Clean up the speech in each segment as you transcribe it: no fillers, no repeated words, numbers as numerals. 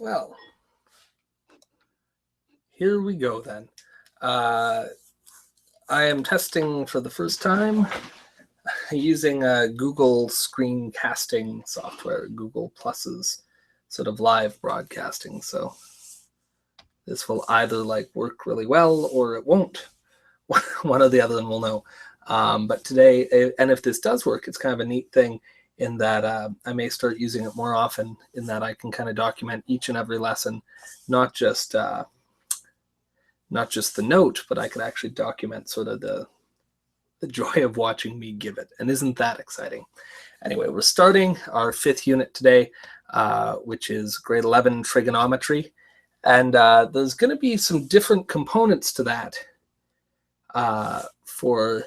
Well, here we go then. I am testing for the first time using Google screencasting software, Google Plus's sort of live broadcasting. So this will either like work really well or it won't. One or the other, and we'll know. But today, and if this does work, it's kind of a neat thing in that I may start using it more often, in that I can kind of document each and every lesson, not just the note, but I could actually document sort of the joy of watching me give it. And isn't that exciting? Anyway, we're starting our 5th unit today, which is grade 11 trigonometry. And there's going to be some different components to that for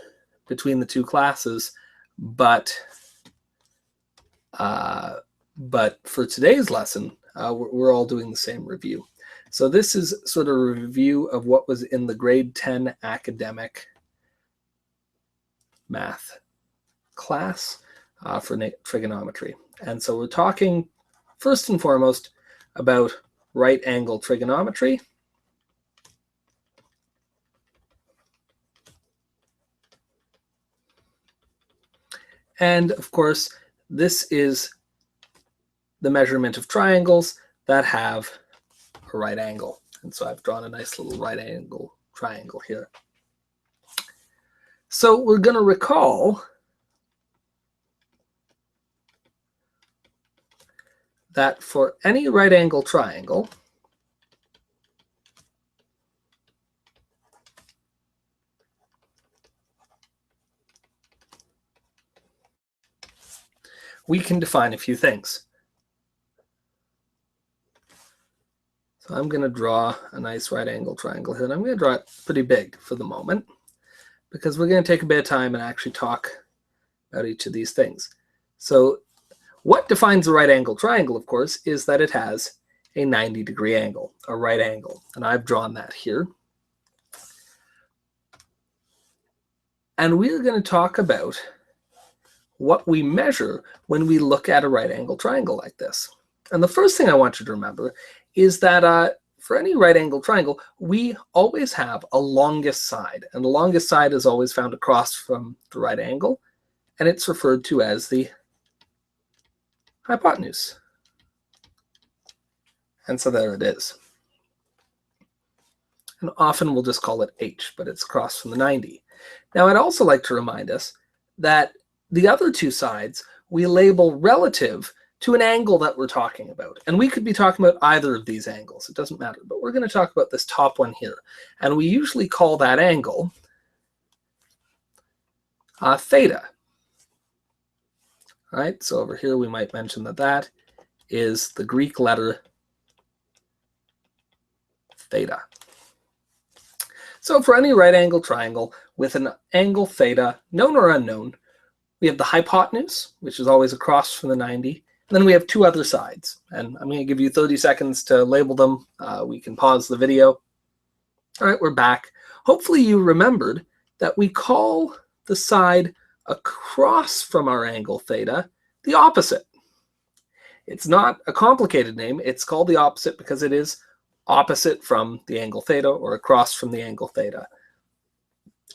between the two classes, but for today's lesson, we're all doing the same review. So this is sort of a review of what was in the grade 10 academic math class for trigonometry. And so we're talking first and foremost about right angle trigonometry. And of course, this is the measurement of triangles that have a right angle. And so I've drawn a nice little right angle triangle here. So we're going to recall that for any right angle triangle, we can define a few things. So I'm going to draw a nice right angle triangle here, and I'm going to draw it pretty big for the moment, because we're going to take a bit of time and actually talk about each of these things. So what defines a right angle triangle, of course, is that it has a 90-degree angle, a right angle. And I've drawn that here. And we're going to talk about what we measure when we look at a right angle triangle like this. And the first thing I want you to remember is that for any right angle triangle, we always have a longest side. And the longest side is always found across from the right angle. And it's referred to as the hypotenuse. And so there it is. And often we'll just call it h, but it's across from the 90. Now I'd also like to remind us that the other two sides we label relative to an angle that we're talking about. And we could be talking about either of these angles. It doesn't matter. But we're going to talk about this top one here. And we usually call that angle theta. All right, so over here we might mention that that is the Greek letter theta. So for any right angle triangle with an angle theta, known or unknown, we have the hypotenuse, which is always across from the 90. And then we have two other sides. And I'm going to give you 30 seconds to label them. We can pause the video. All right, we're back. Hopefully you remembered that we call the side across from our angle theta the opposite. It's not a complicated name. It's called the opposite because it is opposite from the angle theta or across from the angle theta.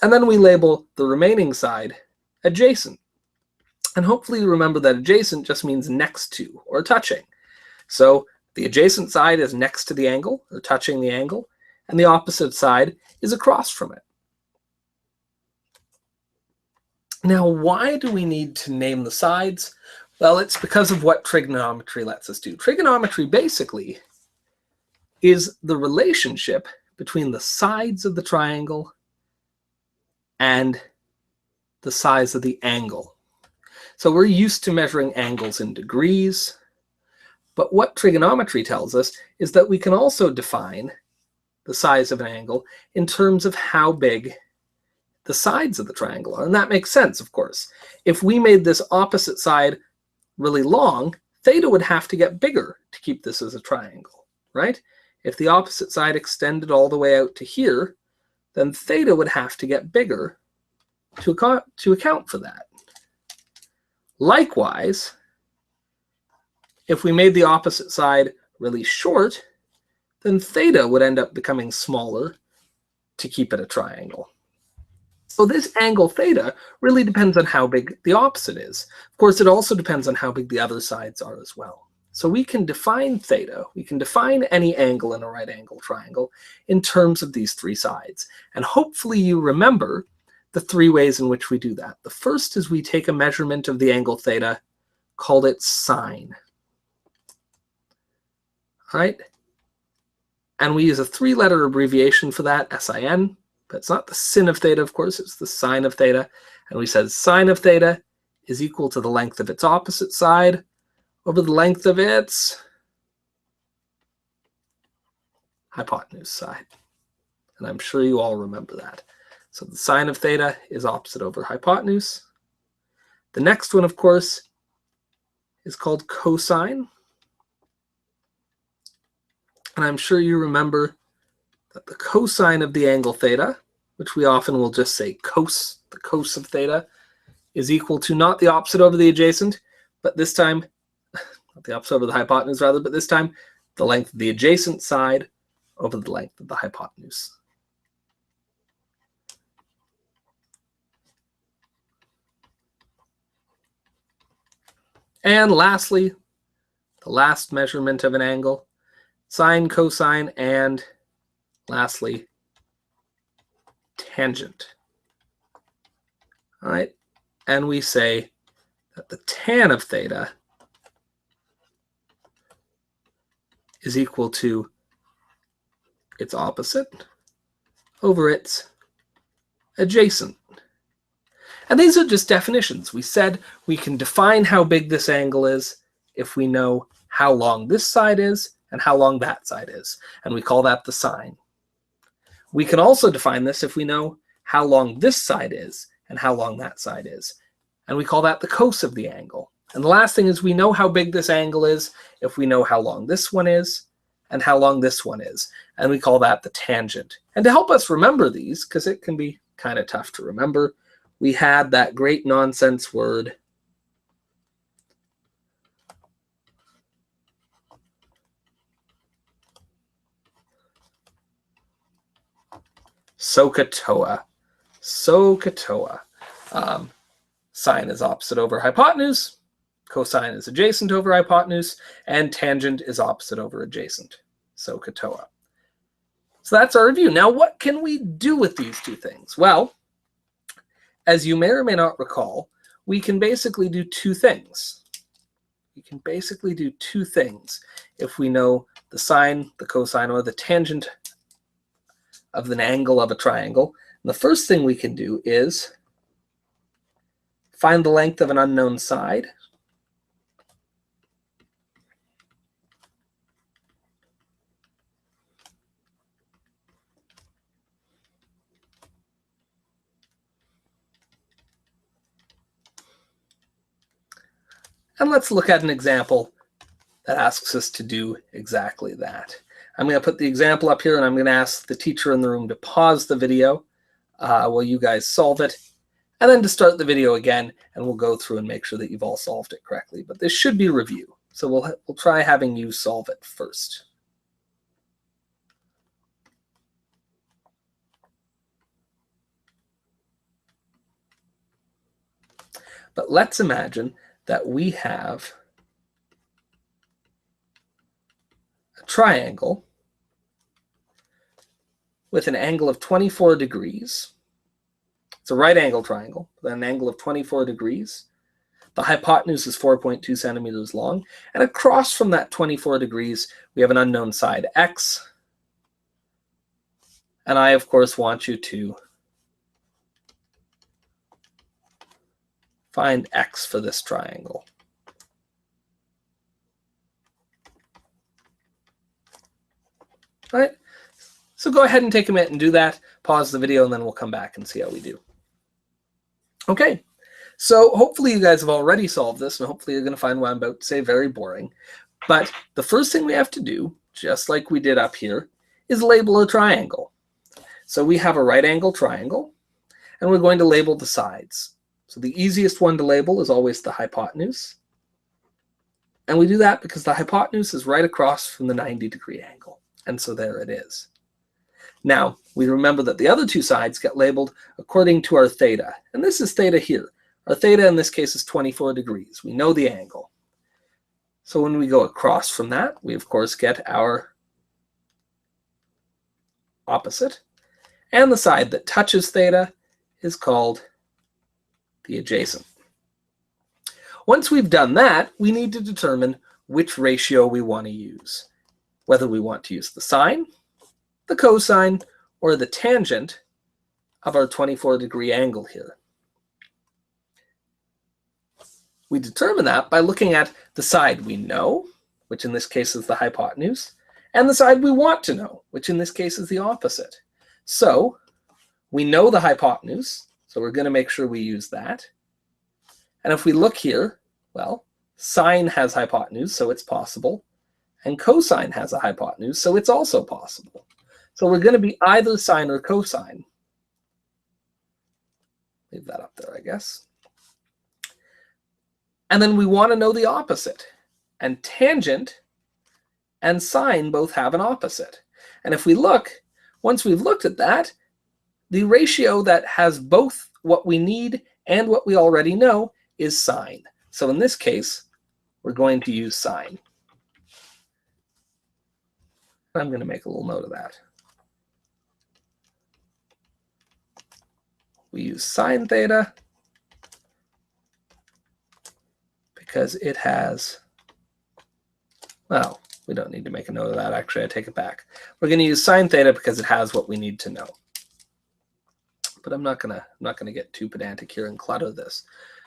And then we label the remaining side adjacent. And hopefully you remember that adjacent just means next to or touching. So the adjacent side is next to the angle or touching the angle, and the opposite side is across from it. Now, why do we need to name the sides? Well, it's because of what trigonometry lets us do. Trigonometry basically is the relationship between the sides of the triangle and the size of the angle. So we're used to measuring angles in degrees, but what trigonometry tells us is that we can also define the size of an angle in terms of how big the sides of the triangle are. And that makes sense, of course. If we made this opposite side really long, theta would have to get bigger to keep this as a triangle, right? If the opposite side extended all the way out to here, then theta would have to get bigger to account for that. Likewise, if we made the opposite side really short, then theta would end up becoming smaller to keep it a triangle. So this angle theta really depends on how big the opposite is. Of course, it also depends on how big the other sides are as well. So we can define theta, we can define any angle in a right angle triangle in terms of these three sides. And hopefully you remember the three ways in which we do that. The first is we take a measurement of the angle theta, called its sine. All right? And we use a three-letter abbreviation for that, SIN. But it's not the sin of theta, of course, it's the sine of theta. And we said sine of theta is equal to the length of its opposite side over the length of its hypotenuse side. And I'm sure you all remember that. So the sine of theta is opposite over hypotenuse. The next one, of course, is called cosine. And I'm sure you remember that the cosine of the angle theta, which we often will just say cos, the cos of theta, is equal to not the opposite over the adjacent, but this time, not the opposite over the hypotenuse rather, but this time the length of the adjacent side over the length of the hypotenuse. And lastly, the last measurement of an angle, sine, cosine, and lastly, tangent. All right, and we say that the tan of theta is equal to its opposite over its adjacent. And these are just definitions. We said we can define how big this angle is if we know how long this side is and how long that side is. And we call that the sine. We can also define this if we know how long this side is and how long that side is. And we call that the cos of the angle. And the last thing is we know how big this angle is if we know how long this one is and how long this one is. And we call that the tangent. And to help us remember these, because it can be kind of tough to remember, we had that great nonsense word SOHCAHTOA. SOHCAHTOA. Sine is opposite over hypotenuse, cosine is adjacent over hypotenuse, and tangent is opposite over adjacent. SOHCAHTOA. So that's our review. Now, what can we do with these two things? Well, as you may or may not recall, we can basically do two things. We can basically do two things if we know the sine, the cosine, or the tangent of an angle of a triangle. And the first thing we can do is find the length of an unknown side. And let's look at an example that asks us to do exactly that. I'm going to put the example up here, and I'm going to ask the teacher in the room to pause the video while you guys solve it, and then to start the video again, and we'll go through and make sure that you've all solved it correctly. But this should be review, so we'll try having you solve it first. But let's imagine that we have a triangle with an angle of 24 degrees. It's a right angle triangle with an angle of 24 degrees. The hypotenuse is 4.2 centimeters long. And across from that 24 degrees, we have an unknown side, x. And I, of course, want you to find x for this triangle. All right, so go ahead and take a minute and do that. Pause the video, and then we'll come back and see how we do. Okay, so hopefully you guys have already solved this, and hopefully you're going to find what I'm about to say very boring. But the first thing we have to do, just like we did up here, is label a triangle. So we have a right angle triangle, and we're going to label the sides. So the easiest one to label is always the hypotenuse. And we do that because the hypotenuse is right across from the 90-degree angle. And so there it is. Now, we remember that the other two sides get labeled according to our theta. And this is theta here. Our theta in this case is 24 degrees. We know the angle. So when we go across from that, we of course get our opposite. And the side that touches theta is called the adjacent. Once we've done that, we need to determine which ratio we want to use. Whether we want to use the sine, the cosine, or the tangent of our 24-degree angle here. We determine that by looking at the side we know, which in this case is the hypotenuse, and the side we want to know, which in this case is the opposite. So we know the hypotenuse, so we're going to make sure we use that. And if we look here, well, sine has hypotenuse, so it's possible. And cosine has a hypotenuse, so it's also possible. So we're going to be either sine or cosine. Leave that up there, I guess. And then we want to know the opposite. And tangent and sine both have an opposite. And if we look, once we've looked at that, the ratio that has both what we need and what we already know is sine. So in this case, we're going to use sine. I'm going to make a little note of that. We use sine theta because it has, well, we don't need to make a note of that. Actually, I take it back. We're going to use sine theta because it has what we need to know. But I'm not gonna get too pedantic here and clutter this.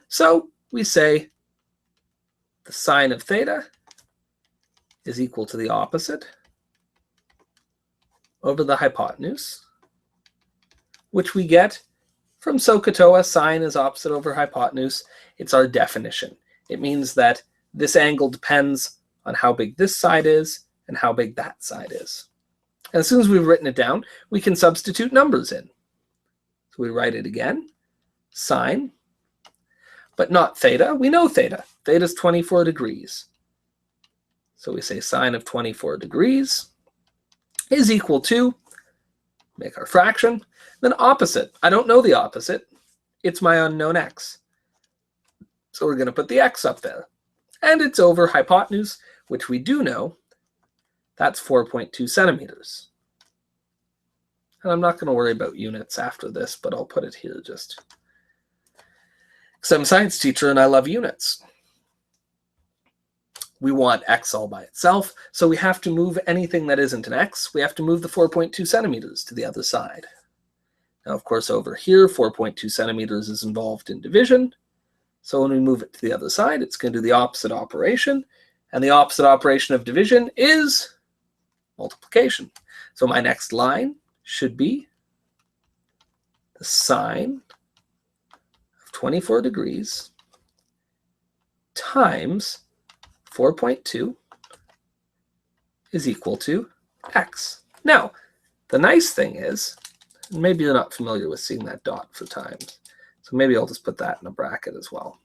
So we say the sine of theta is equal to the opposite over the hypotenuse, which we get from SOHCAHTOA. Sine is opposite over hypotenuse. It's our definition. It means that this angle depends on how big this side is and how big that side is. And as soon as we've written it down, we can substitute numbers in. So we write it again, sine, but not theta. We know theta. Theta is 24 degrees. So we say sine of 24 degrees is equal to, make our fraction, then opposite. I don't know the opposite. It's my unknown x. So we're going to put the x up there. And it's over hypotenuse, which we do know. That's 4.2 centimeters. And I'm not going to worry about units after this, but I'll put it here just because I'm a science teacher and I love units. We want x all by itself, so we have to move anything that isn't an x. We have to move the 4.2 centimeters to the other side. Now, of course, over here, 4.2 centimeters is involved in division. So when we move it to the other side, it's going to do the opposite operation. And the opposite operation of division is multiplication. So my next line should be the sine of 24 degrees times 4.2 is equal to x. Now, the nice thing is, maybe you're not familiar with seeing that dot for times, so maybe I'll just put that in a bracket as well.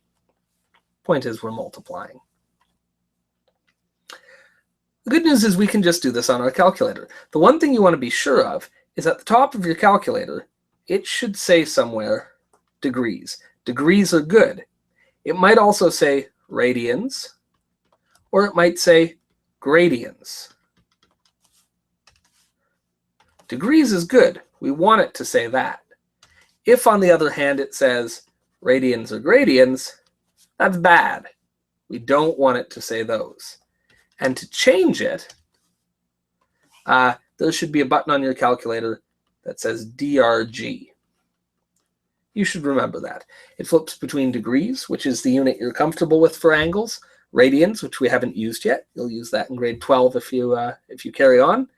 Point is, we're multiplying. The good news is we can just do this on our calculator. The one thing you want to be sure of is at the top of your calculator, it should say somewhere degrees. Degrees are good. It might also say radians, or it might say gradians. Degrees is good. We want it to say that. If, on the other hand, it says radians or gradians, that's bad. We don't want it to say those. And to change it, there should be a button on your calculator that says DRG. You should remember that. It flips between degrees, which is the unit you're comfortable with for angles, radians, which we haven't used yet. You'll use that in grade 12 if you carry on,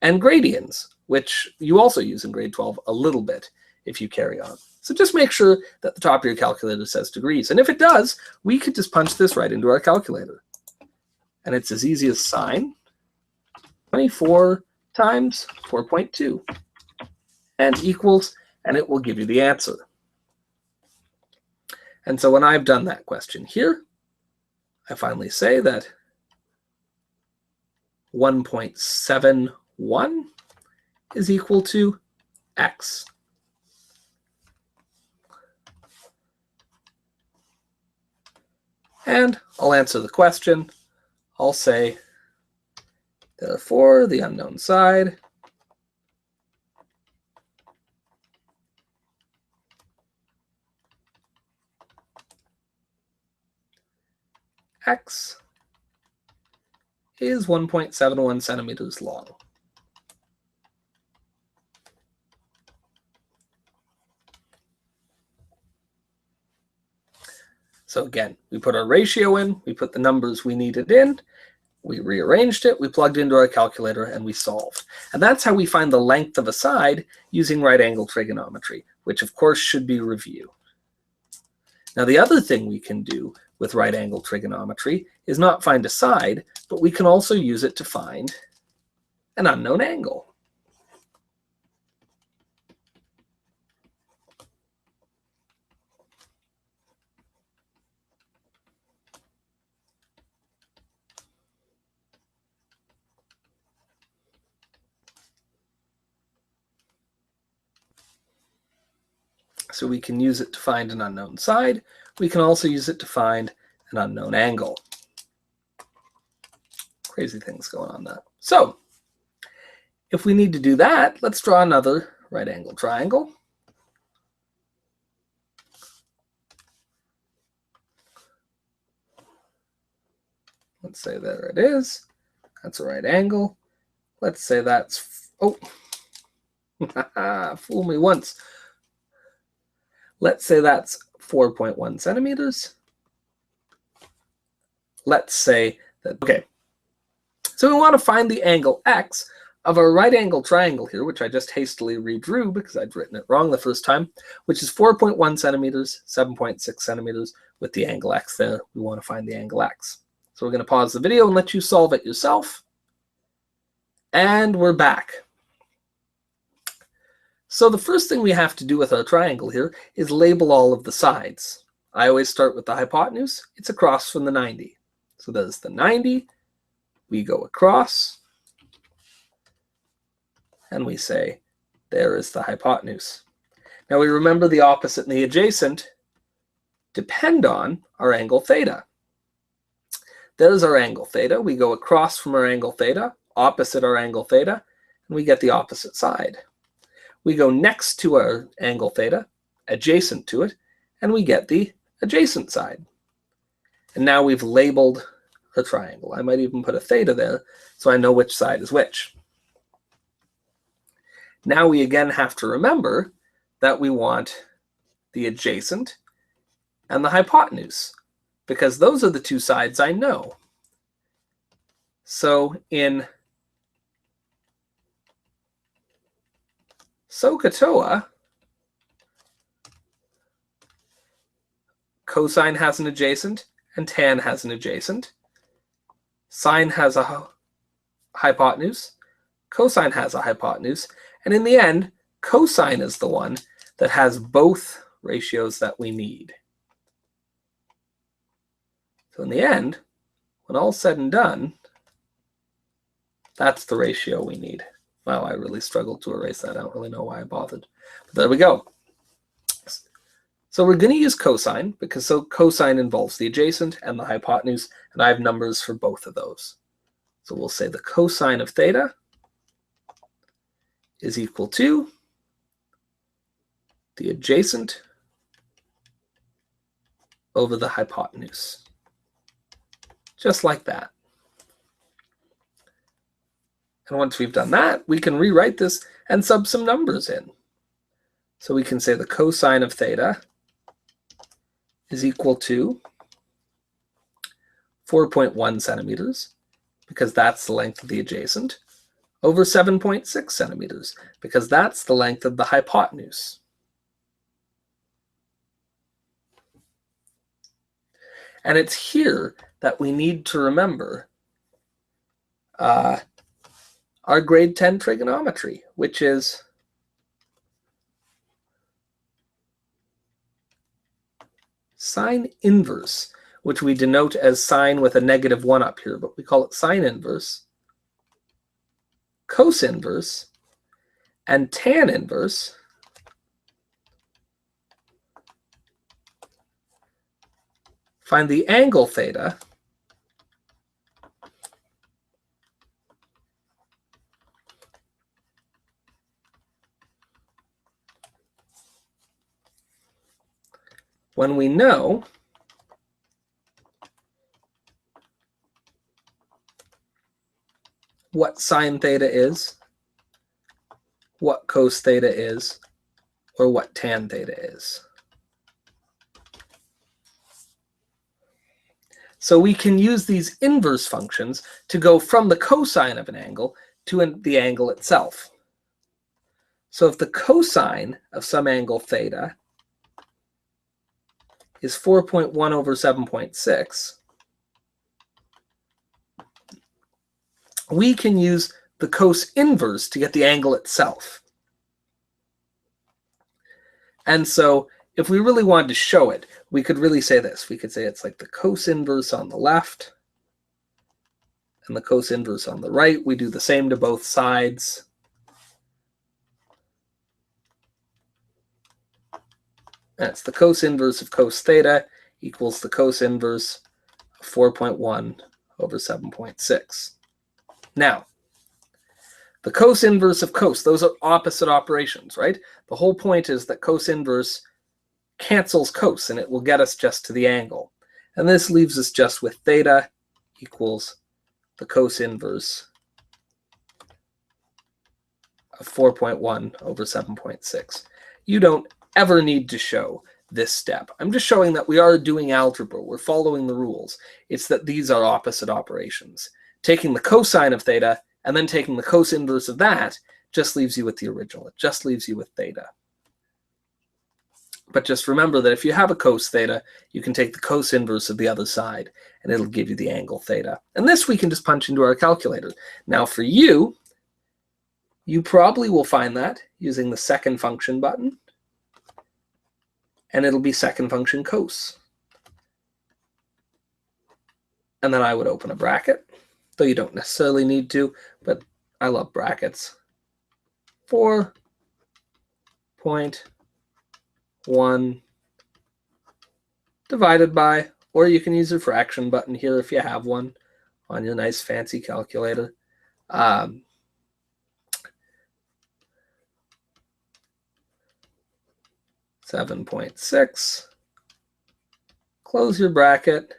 and gradians, which you also use in grade 12 a little bit if you carry on. So just make sure that the top of your calculator says degrees. And if it does, we could just punch this right into our calculator. And it's as easy as sine 24 times 4.2 and equals, and it will give you the answer. And so when I've done that question here, I finally say that 1.71 is equal to x. And I'll answer the question. I'll say, therefore, the unknown side x is 1.71 centimeters long. So again, we put our ratio in, we put the numbers we needed in, we rearranged it, we plugged into our calculator, and we solved. And that's how we find the length of a side using right-angle trigonometry, which of course should be review. Now the other thing we can do with right-angle trigonometry is not find a side, but we can also use it to find an unknown angle. So we can use it to find an unknown side. We can also use it to find an unknown angle. Crazy things going on there. So if we need to do that, let's draw another right angle triangle. Let's say there it is. That's a right angle. Let's say that's, oh, fool me once. Let's say that's 4.1 centimeters. Let's say that, okay. So we want to find the angle x of our right angle triangle here, which I just hastily redrew because I'd written it wrong the first time, which is 4.1 centimeters, 7.6 centimeters with the angle x there. We want to find the angle x. So we're going to pause the video and let you solve it yourself. And we're back. So the first thing we have to do with our triangle here is label all of the sides. I always start with the hypotenuse. It's across from the 90. So there's the 90. We go across. And we say, there is the hypotenuse. Now we remember the opposite and the adjacent depend on our angle theta. There's our angle theta. We go across from our angle theta, opposite our angle theta, and we get the opposite side. We go next to our angle theta, adjacent to it, and we get the adjacent side. And now we've labeled a triangle. I might even put a theta there so I know which side is which. Now we again have to remember that we want the adjacent and the hypotenuse, because those are the two sides I know. So in SOHCAHTOA, cosine has an adjacent and tan has an adjacent. Sine has a hypotenuse, cosine has a hypotenuse, and in the end, cosine is the one that has both ratios that we need. So in the end, when all's said and done, that's the ratio we need. Wow, I really struggled to erase that. I don't really know why I bothered. But there we go. So we're going to use cosine because cosine involves the adjacent and the hypotenuse, and I have numbers for both of those. So we'll say the cosine of theta is equal to the adjacent over the hypotenuse. Just like that. And once we've done that, we can rewrite this and sub some numbers in. So we can say the cosine of theta is equal to 4.1 centimeters, because that's the length of the adjacent, over 7.6 centimeters, because that's the length of the hypotenuse. And it's here that we need to remember our grade 10 trigonometry, which is sine inverse, which we denote as sine with a -1 up here, but we call it sine inverse cos inverse, and tan inverse find the angle theta when we know what sine theta is, what cos theta is, or what tan theta is. So we can use these inverse functions to go from the cosine of an angle to the angle itself. So if the cosine of some angle theta is 4.1 over 7.6, we can use the cos inverse to get the angle itself. And so if we really wanted to show it, we could really say this. We could say it's like the cos inverse on the left and the cos inverse on the right. We do the same to both sides. That's the cos inverse of cos theta equals the cos inverse of 4.1 over 7.6. Now, the cos inverse of cos, those are opposite operations, right? The whole point is that cos inverse cancels cos, and it will get us just to the angle. And this leaves us just with theta equals the cos inverse of 4.1 over 7.6. You don't ever need to show this step. I'm just showing that we are doing algebra. We're following the rules. It's that these are opposite operations. Taking the cosine of theta and then taking the cos inverse of that just leaves you with the original. It just leaves you with theta. But just remember that if you have a cos theta, you can take the cos inverse of the other side, and it'll give you the angle theta. And this we can just punch into our calculator. Now for you, you probably will find that using the second function button, and it'll be second function cos. And then I would open a bracket, though you don't necessarily need to, but I love brackets. 4.1 divided by, or you can use the fraction button here if you have one on your nice fancy calculator. 7.6. Close your bracket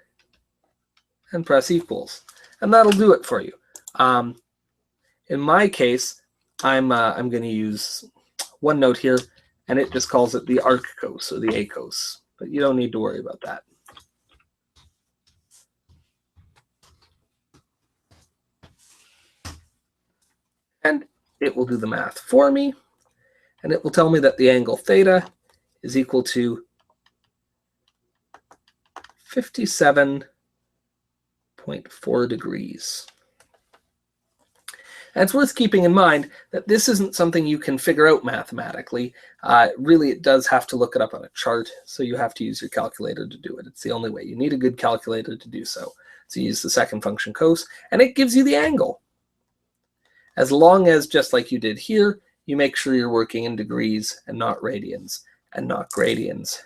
and press equals, and that'll do it for you. In my case, I'm going to use OneNote here, and it just calls it the arc cos or the acos, but you don't need to worry about that. And it will do the math for me, and it will tell me that the angle theta is equal to 57.4 degrees. And it's worth keeping in mind that this isn't something you can figure out mathematically. Really, it does have to look it up on a chart, so you have to use your calculator to do it. It's the only way. You need a good calculator to do so. So you use the second function cos, and it gives you the angle. As long as, just like you did here, you make sure you're working in degrees and not radians and not gradians.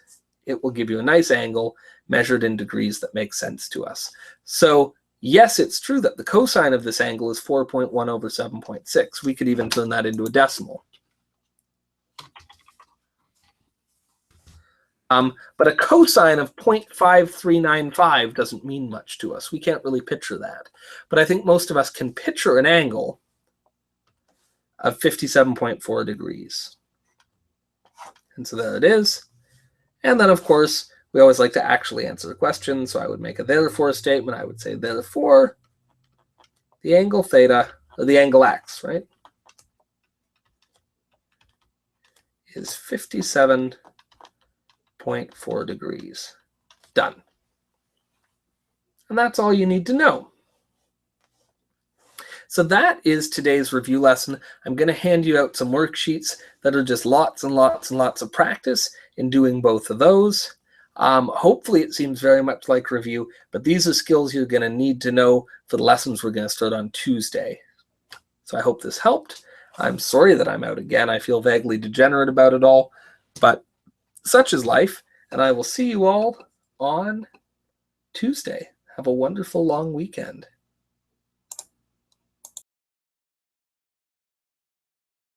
It will give you a nice angle measured in degrees that makes sense to us. So yes, it's true that the cosine of this angle is 4.1 over 7.6. We could even turn that into a decimal. But a cosine of 0.5395 doesn't mean much to us. We can't really picture that. But I think most of us can picture an angle of 57.4 degrees. And so there it is. And then, of course, we always like to actually answer a question. So I would make a therefore statement. I would say, therefore, the angle theta, or the angle x, right, is 57.4 degrees. Done. And that's all you need to know. So that is today's review lesson. I'm going to hand you out some worksheets that are just lots and lots and lots of practice in doing both of those. Hopefully it seems very much like review, but these are skills you're going to need to know for the lessons we're going to start on Tuesday. So I hope this helped. I'm sorry that I'm out again. I feel vaguely degenerate about it all, but such is life, and I will see you all on Tuesday. Have a wonderful long weekend.